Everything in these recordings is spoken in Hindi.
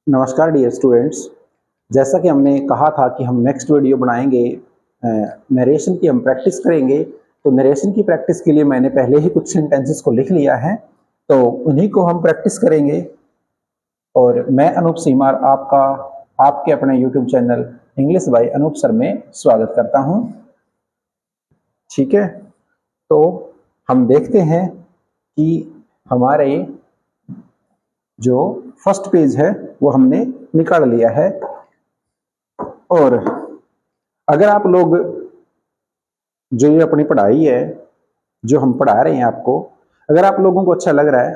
नमस्कार डियर स्टूडेंट्स। जैसा कि हमने कहा था कि हम नेक्स्ट वीडियो बनाएंगे, नरेशन की हम प्रैक्टिस करेंगे। तो नरेशन की प्रैक्टिस के लिए मैंने पहले ही कुछ सेंटेंसेस को लिख लिया है, तो उन्हीं को हम प्रैक्टिस करेंगे। और मैं अनूप सीमार आपका आपके अपने YouTube channel English by Anoop sir में स्वागत करता हूं। ठीक है, तो हम देखते हैं कि हमारे जो फर्स्ट पेज है वो हमने निकाल लिया है। और अगर आप लोग जो ये अपनी पढ़ाई है, जो हम पढ़ा रहे हैं आपको, अगर आप लोगों को अच्छा लग रहा है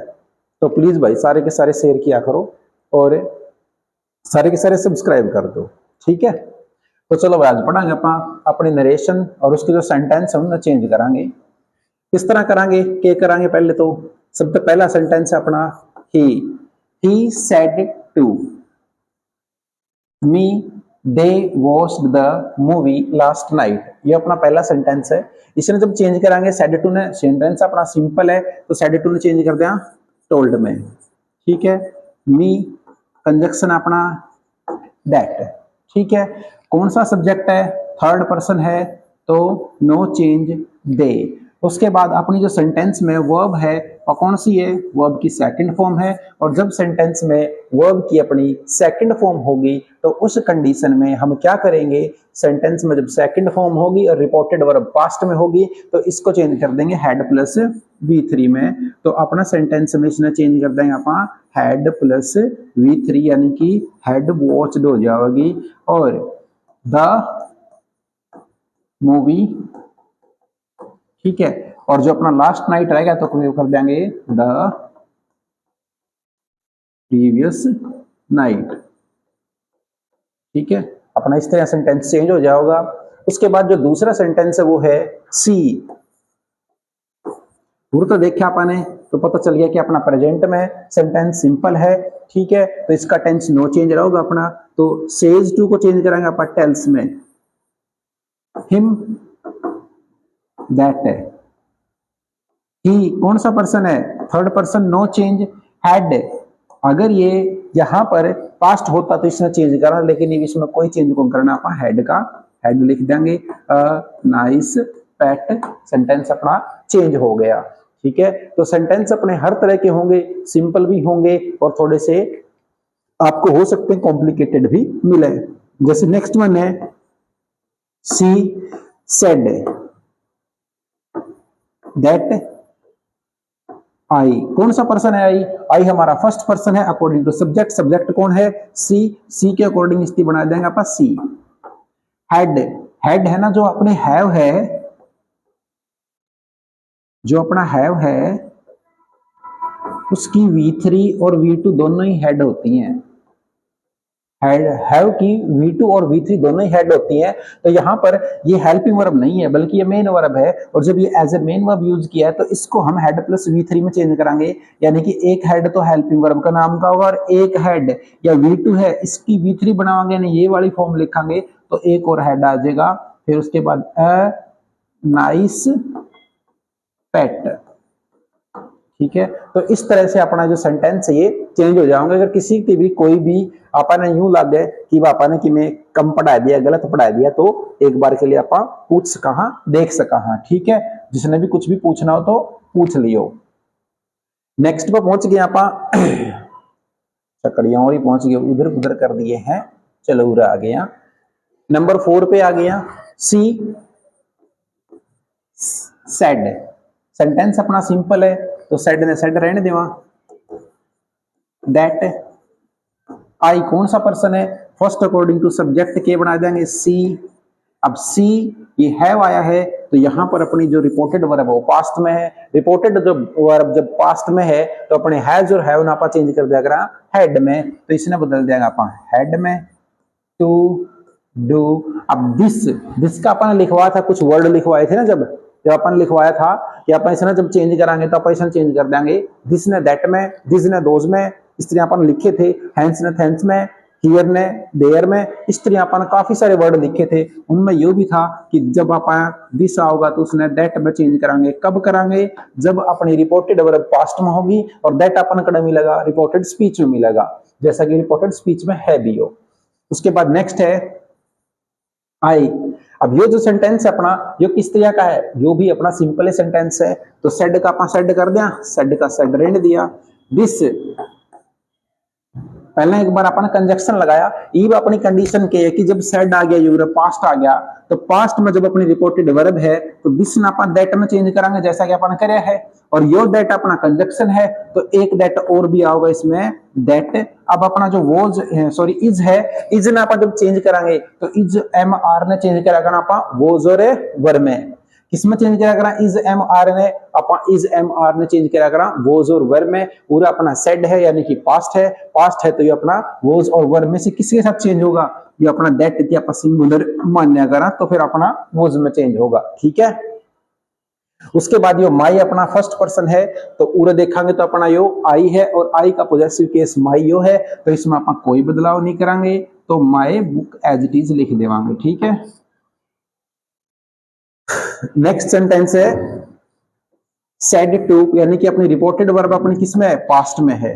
तो प्लीज भाई सारे के सारे शेयर किया करो और सारे के सारे सब्सक्राइब कर दो। ठीक है, तो चलो आज पढ़ांगे अपनी नरेशन और उसके जो सेंटेंस है उन्हें चेंज करांगे। किस तरह करांगे, क्या करांगे? पहले तो सबसे पहला सेंटेंस है अपना he said to me they watched the movie last night। ये अपना पहला सेंटेंस है। इसने जब चेंज करांगे said to ने, सेंटेंस अपना सिंपल है तो said to ने चेंज कर दिया told में। ठीक है, me कंजक्शन अपना that। ठीक है, कौन सा सब्जेक्ट है? थर्ड पर्सन है तो नो चेंज दे। उसके बाद अपनी जो सेंटेंस में वर्ब है और कौन सी है? वर्ब की सेकंड फॉर्म है। और जब सेंटेंस में वर्ब की अपनी सेकंड फॉर्म होगी तो उस कंडीशन में हम क्या करेंगे? सेंटेंस में जब सेकंड फॉर्म होगी और रिपोर्टेड वर्ब पास्ट में होगी तो इसको चेंज कर देंगे हैड प्लस V3 में। तो अपना सेंटेंस में इसने चेंज कर देंगे अपना हैड प्लस V3, यानी कि हैड वॉच्ड हो जाएगी और द मूवी। ठीक है, और जो अपना लास्ट नाइट रहेगा तो कर देंगे द प्रीवियस नाइट। ठीक है, अपना इस तरह सेंटेंस चेंज हो जाएगा। उसके बाद जो दूसरा सेंटेंस है वो है सी। पूरा तो देखा आपने तो पता चल गया कि अपना प्रेजेंट में सेंटेंस सिंपल है। ठीक है, तो इसका टेंस नो चेंज रहेगा अपना। तो सेज टू को चेंज करेंगे अपन टेल्स में हिम दैट। ही कौन सा पर्सन है? Third person, no change. Had, अगर ये यहां पर पास्ट होता तो इसने चेंज करना, लेकिन इसमें कोई चेंज को करना, अपन हैड का हैड लिख देंगे। नाइस पेट, सेंटेंस अपना चेंज हो गया। ठीक है, तो सेंटेंस अपने हर तरह के होंगे, सिंपल भी होंगे और थोड़े से आपको हो सकते हैं कॉम्प्लिकेटेड भी मिले। जैसे नेक्स्ट वन है सी सेड दैट आई। कौन सा पर्सन है आई? आई हमारा फर्स्ट पर्सन है अकॉर्डिंग टू सब्जेक्ट। सब्जेक्ट कौन है? सी। सी के अकॉर्डिंग स्थिति बना देंगे आप सी। हैड, हैड है ना जो अपने हैव है, जो अपना हैव है उसकी V3 और V2 दोनों ही हेड होती हैं। हैव की V2 और V3 दोनों ही हेड होती हैं। तो यहाँ पर ये हेल्पिंग वर्ब नहीं है बल्कि ये मेन वर्ब है। और जब ये as a main verb use किया है तो इसको हम हेड प्लस V3 में चेंज करांगे, यानी कि एक हेड तो हेल्पिंग वर्ब का नाम का होगा और एक हेड या V2 है इसकी V3 बनावांगे, यानी ये वाली फॉर्म लिखांगे तो एक और हेड आ जाएगा। फिर उसके बाद अ नाइस पेट। ठीक है, तो इस तरह से अपना जो सेंटेंस है ये चेंज हो जाएंगे। अगर किसी की भी कोई भी आपने यूं लगे कि आपने कि मैं कम पढ़ा दिया, गलत पढ़ा दिया, तो एक बार के लिए आप पूछ सका, देख सका। ठीक है, जिसने भी कुछ भी पूछना हो तो पूछ लियो। नेक्स्ट पर पहुंच गए आप चकड़ियां और ही पहुंच गए, उधर उधर कर दिए हैं। चलो उधर आ गया, नंबर 4 पे आ गया सी सेड। सेंटेंस अपना सिंपल है तो सेड ने सेड रहने देवा। दैट आई कौन सा पर्सन है? फर्स्ट अकॉर्डिंग टू सब्जेक्ट के बना देंगे सी। अब सी ये हैव आया है तो यहां पर अपनी जो रिपोर्टेड वर्ब है वो पास्ट में है। रिपोर्टेड जो वर्ब जब पास्ट में है तो अपने हैज और हैव ना आपा चेंज कर दिया हेड में, तो इसने बदल दिया आपा हेड में टू डू। अब दिस का अपन लिखवाया था, कुछ वर्ड लिखवाए थे ना, जब अपन लिखवाया था कि अपन इसने जब चेंज करांगे तो अपन चेंज कर देंगे दिस ने दैट में, दिस ने दोज में, इस तरह अपन लिखे थे। हैंस ने थैंक्स में, हियर ने, देयर में, इस तरह अपन काफी सारे वर्ड लिखे थे। उनमें यो भी था कि जब अपन दिस आओगा तो उसने दैट में चेंज करांगे। कब करांगे? जब अपनी रिपोर्टेड वर्ब पास्ट में होगी और दैट अपन कड़ा मिलेगा रिपोर्टेड स्पीच में मिलेगा, जैसा कि रिपोर्टेड स्पीच में है भी हो। उसके बाद नेक्स्ट है आई। अब ये जो सेंटेंस है अपना, यो किस तरह का है? यो भी अपना सिंपल सेंटेंस है। तो सेड का अपन सेड कर दिया, सेड का सेड रहने दिया। दिस पहले एक बार अपन कंजक्शन लगाया, ईव अपनी कंडीशन के है कि जब सेड आ गया यूर पास्ट आ गया, तो पास्ट में जब अपनी रिपोर्टेड वर्ब है तो दिस ना अपन दैट में चेंज करांगे, जैसा कि अपन करे है। और योर दैट अपना कंजक्शन है, तो एक दैट और भी आओगे इसमें, दैट। अब अपना जो वॉज सॉरी इज है, इज ना अपन जब चेंज करांगे तो इज एम आर ने चेंज करा करना अपन वॉज और वर में। किसमें चेंज करा करा? इज एम आर ने, अपन इज एम आर ने चेंज करा करा वॉज और वर में। पूरा अपना सेड है यानी कि पास्ट है, पास्ट है तो ये अपना वॉज और वर में से किसके साथ चेंज होगा? ये अपना दैट थी अपन सिंगुलर मान्या करा तो फिर अपना वॉज में चेंज होगा, ठीक है। उसके बाद यो माई अपना फर्स्ट पर्सन है, तो पूरा देखेंगे तो अपना यो आई है और आई का पॉजेसिव केस माई यो है, तो इसमें अपन कोई बदलाव नहीं करांगे, तो my book as it is लिख देवांगे, ठीक है। नेक्स्ट सेंटेंस है सेड टू, यानी कि अपनी रिपोर्टेड वर्ब अपनी किसमें है? पास्ट में है।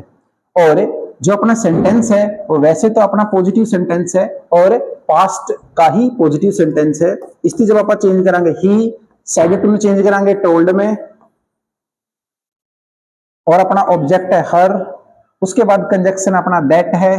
और जो अपना सेंटेंस है वो वैसे तो अपना पॉजिटिव सेंटेंस है और पास्ट का ही पॉजिटिव सेंटेंस है, इसकी जब अपन चेंज करांगे ही, सेड टू में चेंज करांगे टोल्ड में, और अपना ऑब्जेक्ट है हर। उसके बाद कंजक्शन अपना दैट है,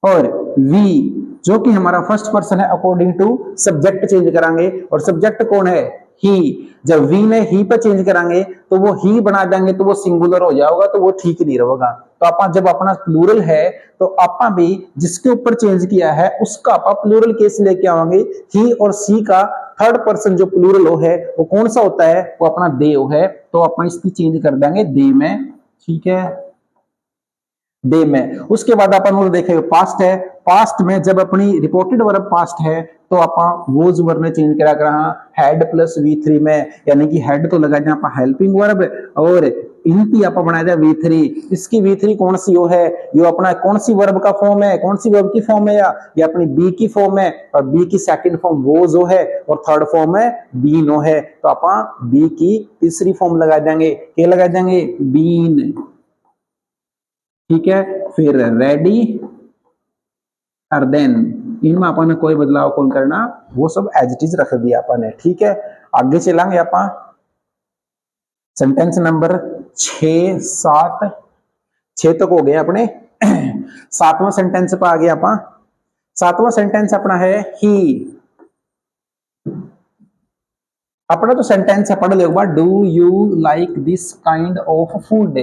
और वी जो कि हमारा फर्स्ट पर्सन है अकॉर्डिंग टू सब्जेक्ट चेंज करांगे, और सब्जेक्ट कौन है? ही। जब वी ने ही पे चेंज करांगे तो वो ही बना देंगे तो वो सिंगुलर हो जाएगा, तो वो ठीक नहीं रहेगा। तो अपन जब अपना प्लूरल है तो अपन भी जिसके ऊपर चेंज किया है उसका अपन प्लूरल केस लेके आवांगे। ही और सी का थर्ड पर्सन जो प्लूरल हो है वो कौन सा होता है? वो अपना दे है, तो अपन इसकी चेंज कर देंगे दे में, ठीक है, दे में। उसके बाद अपन वो देखेंगे पास्ट है, पास्ट में जब अपनी रिपोर्टेड वर्ब पास्ट है तो अपन वोज वर्ब में चेंज करा कर हैड प्लस V3 में, यानी कि हैड तो लगा दिया अपन हेल्पिंग वर्ब और इनकी अपन बना दिया V3। इसकी V3 कौन सी हो है? यो अपना कौन सी वर्ब का फॉर्म है? कौन सी वर्ब की फॉर्म है? या अपनी बी की फॉर्म है, और बी की सेकंड फॉर्म वोज हो है और थर्ड फॉर्म है बीन हो है, तो अपन बी की तीसरी फॉर्म लगा देंगे, क्या लगा देंगे? बीन, ठीक है। फिर रेडी और देन, इनमें अपन ने कोई बदलाव कौन करना, वो सब एज इट इज रख दिया अपन ने, ठीक है। आगे चलेंगे अपन सेंटेंस नंबर 6, 7, 6 तक हो गए अपने। 7वां सेंटेंस पर आ गया अपन। 7वां सेंटेंस अपना है ही। अपना तो सेंटेंस है, पढ़ लो एक बार, do you like this kind of food.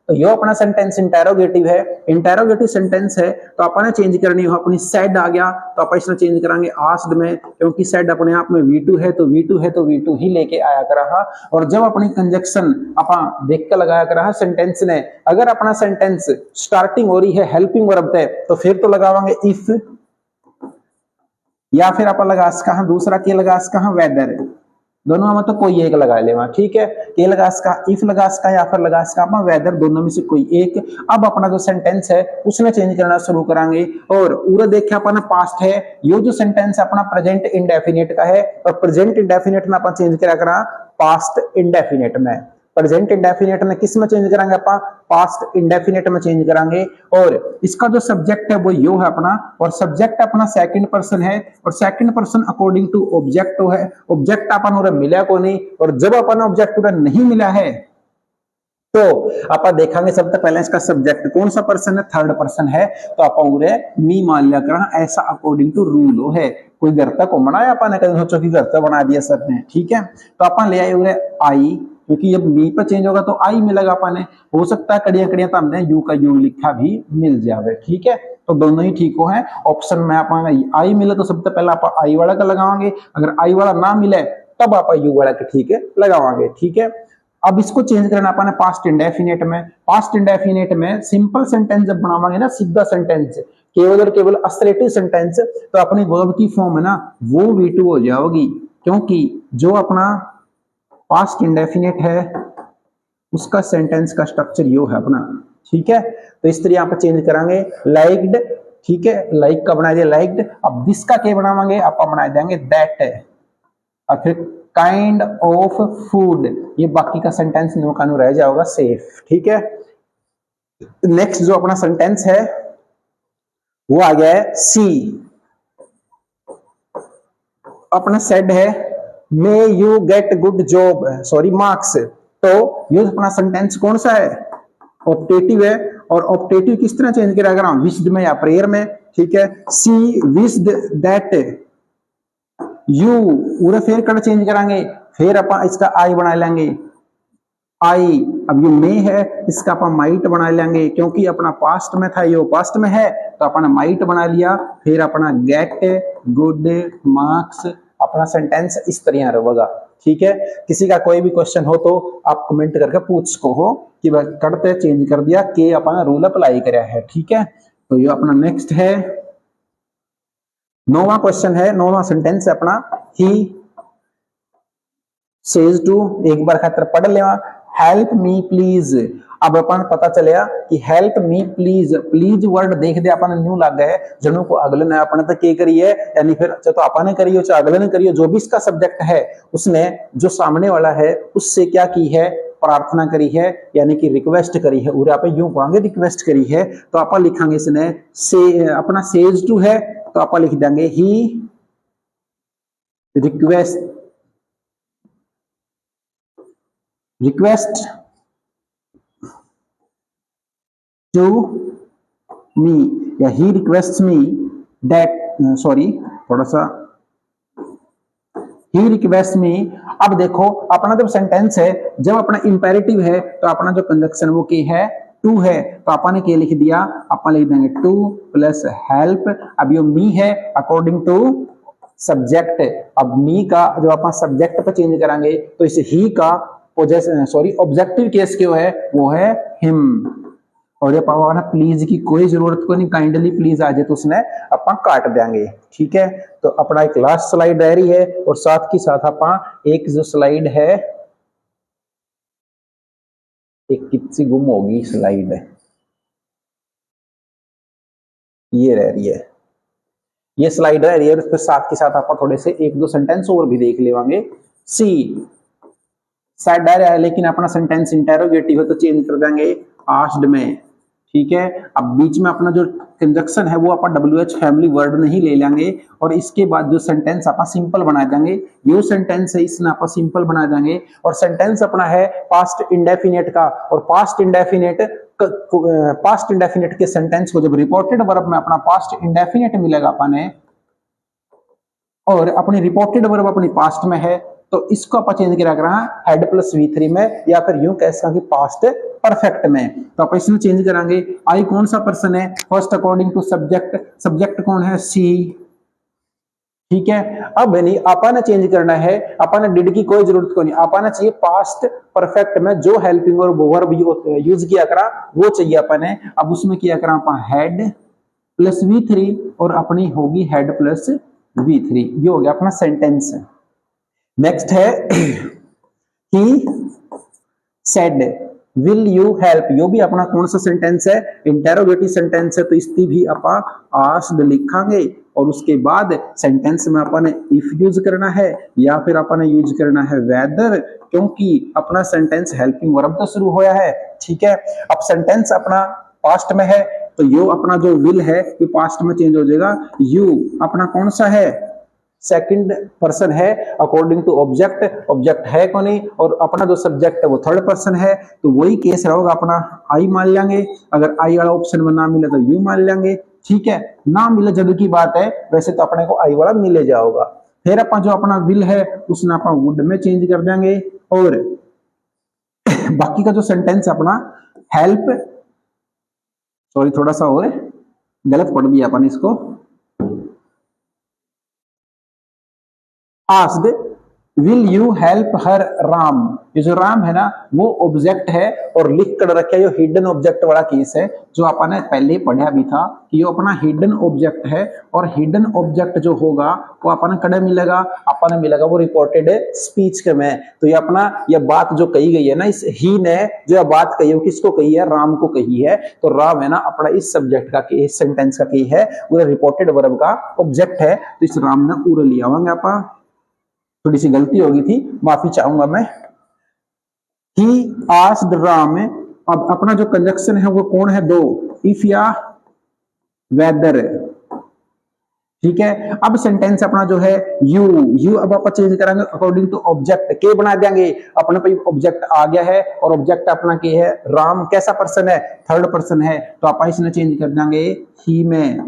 तो ये अपना सेंटेंस इंटेरोगेटिव है, इंटेरोगेटिव सेंटेंस है, तो अपन ने चेंज करनी हो अपनी सेड आ गया तो अपन इसमें चेंज करांगे आस्क्ड में, क्योंकि सेड अपने आप में V2 है तो V2 है तो V2 ही लेके आया करा। और जब अपनी कंजक्शन अपन देख के लगाया करा सेंटेंस ने, अगर अपना सेंटेंस स्टार्टिंग हो रही है हेल्पिंग वर्ब से तो फिर तो लगावांगे इफ, या फिर अपन लगा कहा दूसरा के लगा कहा वेदर, दोनों में तो कोई एक लगा लेवा, ठीक है। के लगा इसका, इफ लगा इसका, या फिर लगा इसका अपना वेदर, दोनों में से कोई एक। अब अपना जो सेंटेंस है उसने चेंज करना शुरू करांगे। और पूरा देखिए अपना पास्ट है, ये जो सेंटेंस अपना प्रेजेंट इंडेफिनिट का है, और प्रेजेंट इंडेफिनिट में अपन चेंज करा करा पास्ट इंडेफिनिट में। प्रेजेंट इंडेफिनिट में किस में चेंज करांगे अपन? पास्ट इंडेफिनिट में चेंज करांगे। और इसका जो सब्जेक्ट है वो यो है अपना, और सब्जेक्ट अपना सेकंड पर्सन है, और second person according to object है। ऑब्जेक्ट अपन उरे मिला को नहीं, और जब अपन ऑब्जेक्ट उरे नहीं मिला है तो आप देखेंगे सबसे पहले इसका सब्जेक्ट कौन सा पर्सन है? थर्ड पर्सन है, तो आप उरे मी मान लिया करा, ऐसा अकॉर्डिंग टू रूल है। कोई घर तक बनाया अपन ने, सोचो कि घर तक बना दिया सर ने, ठीक है। तो अपन ले आए उरे आई, क्योंकि जब मी पर चेंज होगा तो आई मिलेगा अपन ने। हो सकता है कड़िया कड़िया तो हमने यू का यू लिखा भी मिल जाए, ठीक है। तो दोनों ही ठीक हो है। ऑप्शन में अपन आई मिले तो सबसे पहले आप आई वाला का लगावांगे, अगर आई वाला ना मिले तब आप यू वाला का ठीक है लगावांगे, ठीक है। अब इसको चेंज करना अपन पास्ट इंडेफिनिट में। पास्ट इंडेफिनिट में सिंपल सेंटेंस जब बनावांगे ना, सीधा सेंटेंस, केवल और केवल असर्टिव सेंटेंस, तो अपनी वर्ब की फॉर्म है ना वो V2 हो जाएगी, क्योंकि जो अपना पास्ट इंडेफिनिट है उसका सेंटेंस का स्ट्रक्चर यो है अपना, ठीक है। तो इस तरह यहाँ पे चेंज करांगे लाइक्ड ठीक है, लाइक का बना दिया लाइक्ड। अब दिस का क्या बनावांगे, आप बना देंगे दैट, और फिर काइंड ऑफ फूड, ये बाकी का सेंटेंस नो का नो रह जाएगा सेफ। ठीक है, नेक्स्ट जो अपना सेंटेंस है वो आ गया है सी। अपना सेड है may you get good job, sorry marks. तो ये अपना सेंटेंस कौन सा है, ऑप्टेटिव है। और ऑप्टेटिव किस तरह चेंज करें, अगर हम विश्ड में या प्रेयर में। ठीक है, सी विश्ड दैट यू, पूरा फिर कर चेंज करांगे, फिर अपन इसका आई बना लेंगे आई। अब ये मे है, इसका अपन माइट बना लेंगे, क्योंकि अपना पास्ट में था, ये पास्ट में है तो अपन माइट बना लिया। फिर अपना गेट गुड मार्क्स, अपना सेंटेंस इस तरह रहेगा। ठीक है, किसी का कोई भी क्वेश्चन हो तो आप कमेंट करके पूछ सको हो कि भाई करते चेंज कर दिया कि अपना रूल अप्लाई कराया है। ठीक है, तो ये अपना नेक्स्ट है 9वां क्वेश्चन है, 9वां सेंटेंस है अपना ही सेज टू, एक बार खातर पढ़ लेवा, हेल्प मी प्लीज। अब अपन पता चलिया कि help me please, please word देख दे अपन न्यू लग गए, जनों को अगले ने अपन तक के करी है, यानी फिर चाहे तो अपन ने करी हो चाहे अगले ने करी हो, जो भी इसका सब्जेक्ट है उसने जो सामने वाला है उससे क्या की है, प्रार्थना करी है, यानी कि रिक्वेस्ट करी है। और आप यूं कहेंगे रिक्वेस्ट करी है, तो आप लिखेंगे इसने से, अपना सेज टू है तो आप लिख देंगे ही रिक्वेस्ट टू मी, या ही रिक्वेस्ट मी दैट, सॉरी थोड़ा सा, ही रिक्वेस्ट मी। अब देखो अपना जब सेंटेंस है, जब अपना इंपेरेटिव है तो अपना जो कंजक्शन वो क्या है, टू है, तो अपन ने लिख दिया, अपन लिख देंगे टू प्लस हेल्प। अब ये मी है अकॉर्डिंग टू सब्जेक्ट। अब मी का जब अपन सब्जेक्ट पर चेंज करांगे तो इस ही का सॉरी ऑब्जेक्टिव केस क्यों है, वो है हिम। और ये पावा प्लीज की कोई जरूरत को नहीं, काइंडली प्लीज आ जाए तो उसने अपन काट देंगे। ठीक है, तो अपना एक लास्ट स्लाइड रह रही है, और साथ की साथ अपन एक जो स्लाइड है, एक कितनी गुम होगी स्लाइड, ये रह रही है, ये स्लाइड रह रही है, और उसके साथ के साथ आप थोड़े से एक दो सेंटेंस और भी देख लेवांगे। सी सेड है, लेकिन अपना सेंटेंस इंटेरोगेटिव है तो चेंज कर देंगे आस्क्ड में। ठीक है, अब बीच में अपना जो कंजक्शन है वो अपन WH फैमिली वर्ड नहीं ले लेंगे, और इसके बाद जो सेंटेंस अपन सिंपल बना देंगे, ये सेंटेंस है इसने अपन सिंपल बना देंगे। और सेंटेंस अपना है पास्ट इंडेफिनेट का, और पास्ट इंडेफिनेट के सेंटेंस को जब रिपोर्टेड वर्ब में अपना पास्ट इंडेफिनेट मिलेगा अपन, और अपनी रिपोर्टेड वर्ब अपनी पास्ट में है, तो इसको अपन चेंज करा कर हेड प्लस V3 में, या फिर यूं कह सकते पास्ट परफेक्ट में। तो अपन इसमें चेंज करांगे, आई कौन सा पर्सन है, first according to subject, subject कौन है, सी। ठीक है, अब नहीं अपन चेंज करना है, अपन डिड की कोई जरूरत को नहीं, अपन चाहिए पास्ट परफेक्ट में जो हेल्पिंग और वर्ब यूज किया करा वो चाहिए अपन है। अब उसमें किया करा अपन हेड प्लस V3, और अपनी होगी हेड प्लस V3, ये हो गया अपना सेंटेंस। नेक्स्ट है he said will you help, यो भी अपना कौन सा सेंटेंस है, इंटेरोगेटिव सेंटेंस है, तो इसकी भी अपन आस्क्ड लिखांगे, और उसके बाद सेंटेंस में अपन इफ यूज करना है, या फिर अपन यूज करना है वेदर, क्योंकि अपना सेंटेंस हेल्पिंग वर्ब तो शुरू होया है। ठीक है, अब सेंटेंस अपना पास्ट में है तो यो अपना जो विल है ये पास्ट में चेंज हो जाएगा, यू अपना कौन सा है, सेकंड पर्सन है अकॉर्डिंग टू ऑब्जेक्ट, ऑब्जेक्ट है को नहीं, और अपना जो सब्जेक्ट है वो थर्ड पर्सन है, तो वही केस रहेगा, अपना आई मान लेंगे, अगर आई वाला ऑप्शन में ना मिले तो यू मान लेंगे। ठीक है, ना मिले जब की बात है, वैसे तो अपने को आई वाला मिले जाओगा। फिर अपन जो अपना विल है उसने अपन वुड में चेंज कर देंगे, और बाकी का जो सेंटेंस अपना हेल्प, सॉरी थोड़ा सा और गलत पढ़ दिया अपन इसको, asked will you help her Ram, ये जो राम है ना वो ऑब्जेक्ट है और लिख कर रखा है, ये हिडन ऑब्जेक्ट वाला केस है जो अपन ने पहले पढ़ा भी था कि ये अपना हिडन ऑब्जेक्ट है। और हिडन ऑब्जेक्ट जो होगा वो अपन कड़े मिलेगा, अपन मिलेगा वो रिपोर्टेड स्पीच के में। तो ये अपना ये बात जो कही गई है ना, इस ही ने जो ये बात कही है किसको कही है, राम को कही है। तो राम है ना अपना इस सब्जेक्ट का इस सेंटेंस का की है, पूरा रिपोर्टेड वर्ब का ऑब्जेक्ट है। तो इस राम ने पूरा लिया होंगे आप, थोड़ी सी गलती हो गई थी, माफी चाहूंगा मैं। ही आस्क्ड राम, अब अपना जो कंजक्शन है वो कौन है, दो, इफ या वेदर, ठीक है। अब सेंटेंस अपना जो है यू अब आप चेंज करेंगे अकॉर्डिंग टू ऑब्जेक्ट, के बना देंगे, अपने पे ऑब्जेक्ट आ गया है और ऑब्जेक्ट अपना के है राम, कैसा पर्सन है, थर्ड पर्सन है, तो आप इसने चेंज कर देंगे ही में,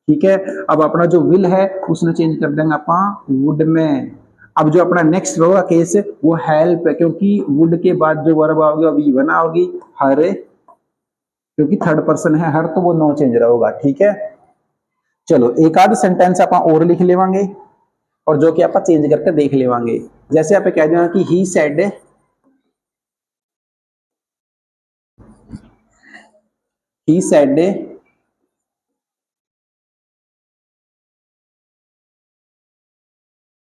ठीक है। अब अपना जो विल है उसने चेंज कर देंगे आप वुड में। अब जो अपना नेक्स्ट रो का केस है वो हेल्प है, क्योंकि वुड के बाद जो वर्ब आओगे अभी बना होगी हर, क्योंकि थर्ड पर्सन है हर, तो वो नो चेंज रहेगा, ठीक है। चलो एक आध सेंटेंस आप और लिख लेवांगे और जो कि आप चेंज करके देख लेवांगे। जैसे आप कह देना कि he said, he said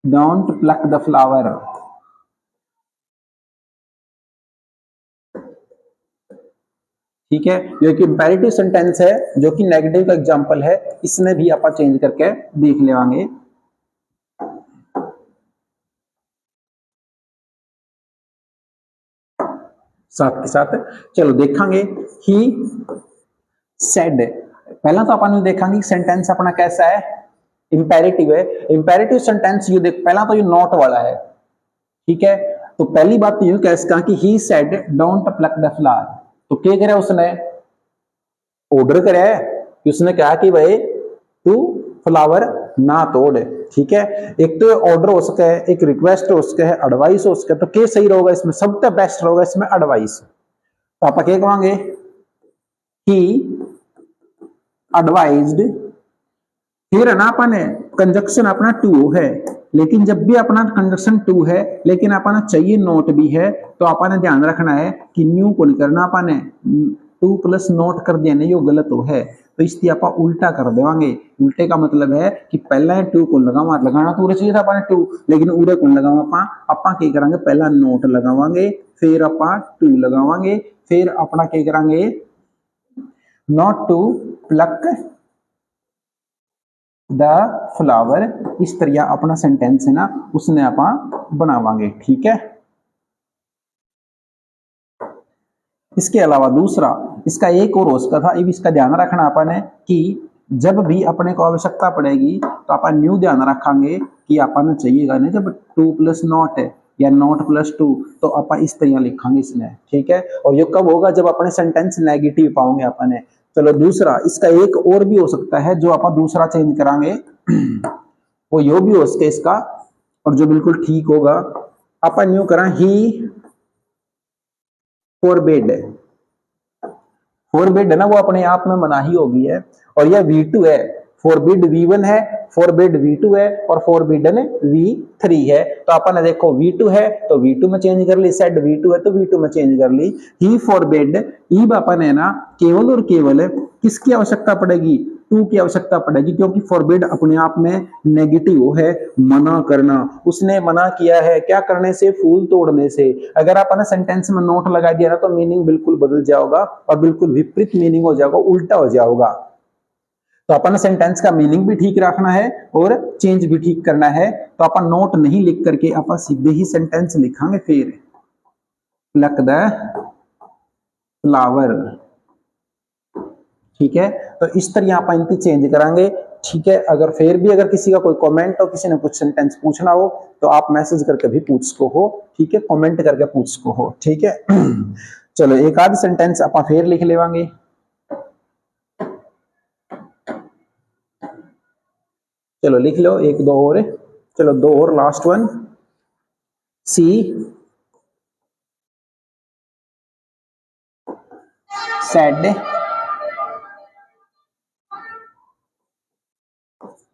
don't plug the flower, ठीक है। जो कि इंपेरेटिव सेंटेंस है, जो कि नेगेटिव का एग्जांपल है, इसमें भी आप चेंज करके देख लेवांगे। साथ के साथ चलो देखेंगे ही सेड। पहला तो अपन देखेंगे सेंटेंस अपना कैसा है, इंपेरेटिव है। इंपेरेटिव सेंटेंस यू देख, पहला तो ये नॉट वाला है, ठीक है। तो पहली बात तो यू कैसे कहा कि he said don't plug the flower, तो क्या करे उसने, ऑर्डर करे है कि उसने कहा कि भाई तू फ्लावर ना तोड़, ठीक है। एक तो ऑर्डर हो सके, एक रिक्वेस्ट हो सके, एडवाइस हो सके, तो क्या सही रहेगा इसमें, सबसे बेस्ट रहेगा इसमें एडवाइस। तो आप क्या कहेंगे, ही एडवाइज्ड, फिर है ना अपन कंजक्शन अपना टू है, लेकिन जब भी अपना कंजक्शन टू है लेकिन अपना चाहिए नोट भी है, तो अपन ध्यान रखना है कि न्यू को नहीं करना, अपन टू प्लस नोट कर दिया नहीं, वो गलत हो है, तो इसलिए आप उल्टा कर देवांगे। उल्टे का मतलब है कि पहला टू को लगावा, लगाना तो उरे चाहिए था अपन टू, लेकिन उरे को लगावा अपा क्या करेंगे, पहला नोट लगावांगे, फिर अपा टू लगावांगे, फिर अपना क्या करेंगे, not to pluck the flower, इस तरह अपना सेंटेंस है ना उसने आप बनावांगे, ठीक है। इसके अलावा दूसरा इसका एक और हो सकता था, इसका ध्यान रखना अपन है कि जब भी अपने को आवश्यकता पड़ेगी तो अपन न्यू ध्यान रखेंगे कि अपन चाहिएगा नहीं, जब टू प्लस नॉट है या नॉट प्लस टू, तो अपन इस तरह लिखेंगे इसमें, ठीक है। और ये कब होगा, जब अपने सेंटेंस नेगेटिव पाओगे अपन है। चलो दूसरा इसका एक और भी हो सकता है जो आप दूसरा चेंज करांगे, वो यो भी हो सके इसका, और जो बिल्कुल ठीक होगा अपन न्यू करा ही फॉरबिड, फॉरबिड है ना वो अपने आप में मनाही होगी है, और यह V2 है, फॉरबिड V1 है, फॉरबिड V2 है, और फॉरबिडन V3 है। तो अपन देखो V2 है तो V2 में चेंज कर ली, सेड V2 है तो V2 में चेंज कर ली। ही फॉरबिड, ईब अपन है ना केवल और केवल किसकी आवश्यकता पड़ेगी, टू की आवश्यकता पड़ेगी, क्योंकि फॉरबिड अपने आप में नेगेटिव है, मना करना। उसने मना किया है क्या करने से, फूल तोड़ने से। अगर आपने सेंटेंस में नोट लगा दिया ना तो मीनिंग बिल्कुल बदल जाएगा और बिल्कुल विपरीत मीनिंग हो जाएगा, उल्टा हो जाएगा। तो अपन सेंटेंस का मीनिंग भी ठीक रखना है और चेंज भी ठीक करना है। तो अपन नोट नहीं लिख करके अपन सीधे ही सेंटेंस लिखांगे, फिर प्लक द फ्लावर, ठीक है। तो इस तरह आप इनकी चेंज करांगे, ठीक है। अगर फिर भी अगर किसी का कोई कमेंट हो, किसी ने कुछ सेंटेंस पूछना हो तो आप मैसेज करके भी पूछ सको हो, ठीक है, कमेंट करके पूछ सको हो, ठीक है। चलो एक आध सेंटेंस आप फिर लिख लेवांगे। चलो लिख लो एक दो और, चलो दो और, last one. She said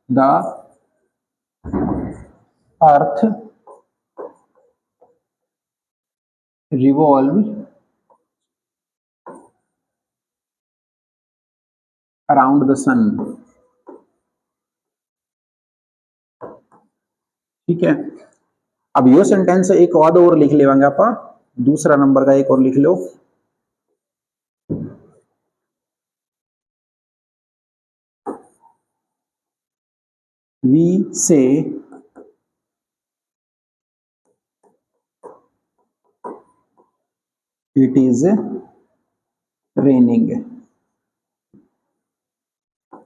the earth revolve around the sun. ठीक है, अब यो सेंटेंस एक और लिख लेवांगे आप, दूसरा नंबर का एक और लिख लो। We say it is raining,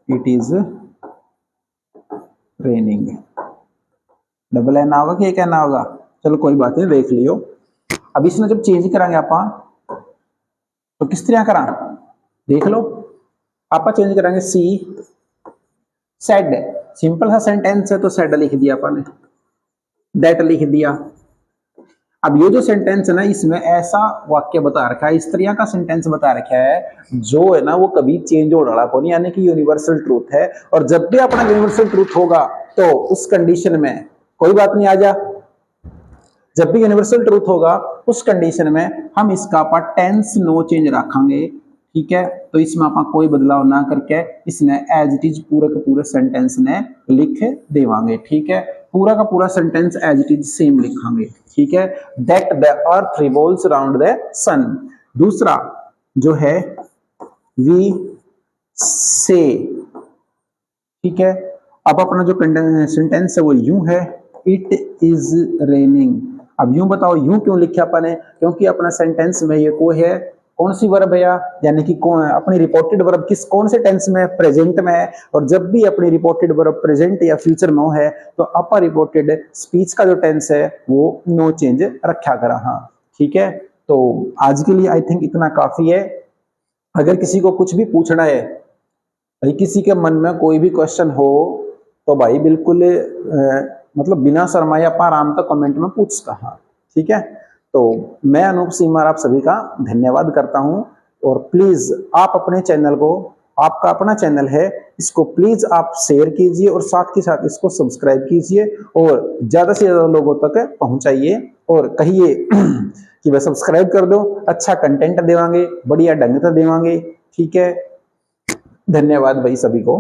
it is raining. Double N होगा कि एक एन होगा, चलो कोई बात नहीं, देख लियो। अब इसमें जब चेंज करांगे आप तो किस तरह करा देख लो। आप चेंज करांगे सी सेड, सिंपल सा सेंटेंस है तो सेड लिख दिया आपने, दैट लिख दिया। अब ये जो सेंटेंस है ना, इसमें ऐसा वाक्य बता रखा है, इस तरह का सेंटेंस बता रखा है जो है ना वो कभी चेंज हो रहा को नहीं, यानी कि यूनिवर्सल ट्रूथ है। और जब भी अपना यूनिवर्सल ट्रूथ होगा तो उस कंडीशन में कोई बात नहीं, आ जा, जब भी यूनिवर्सल ट्रूथ होगा उस कंडीशन में हम इसका टेंस नो चेंज रखेंगे। ठीक है, तो इसमें आप कोई बदलाव ना करके इसने एज इट इज पूरा का पूरा सेंटेंस ने लिख देवांगे। ठीक है, पूरा का पूरा sentence as it is same लिखांगे। ठीक है, that the earth revolves around the sun. दूसरा जो है वी से, ठीक है, अब अपना जो सेंटेंस है वो यूं है, इट इज रेनिंग। अब यूं बताओ यूं क्यों लिखा अपने, क्योंकि अपना सेंटेंस में ये को है कौन सी वर्ब है, यानी कि कौन अपनी रिपोर्टेड वर्ब किस कौन से टेंस में, प्रेजेंट में है। और जब भी अपनी रिपोर्टेड वर्ब प्रेजेंट या फ्यूचर में है तो अपर रिपोर्टेड स्पीच का जो टेंस है वो नो चेंज रखा करा। हाँ ठीक है, तो आज के लिए आई थिंक इतना काफी है। अगर किसी को कुछ भी पूछना है, भाई किसी के मन में कोई भी क्वेश्चन हो तो भाई बिल्कुल मतलब बिना शर्माए आप आराम का कमेंट में पूछ सकता। ठीक है, तो मैं अनूप सीमार आप सभी का धन्यवाद करता हूं। और प्लीज आप अपने चैनल को, आपका अपना चैनल है, इसको प्लीज आप शेयर कीजिए और साथ के साथ इसको सब्सक्राइब कीजिए और ज्यादा से ज्यादा लोगों तक पहुंचाइए और कहिए कि वह सब्सक्राइब कर दो, अच्छा कंटेंट देवांगे, बढ़िया ढंग से देवांगे। ठीक है, धन्यवाद भाई सभी को।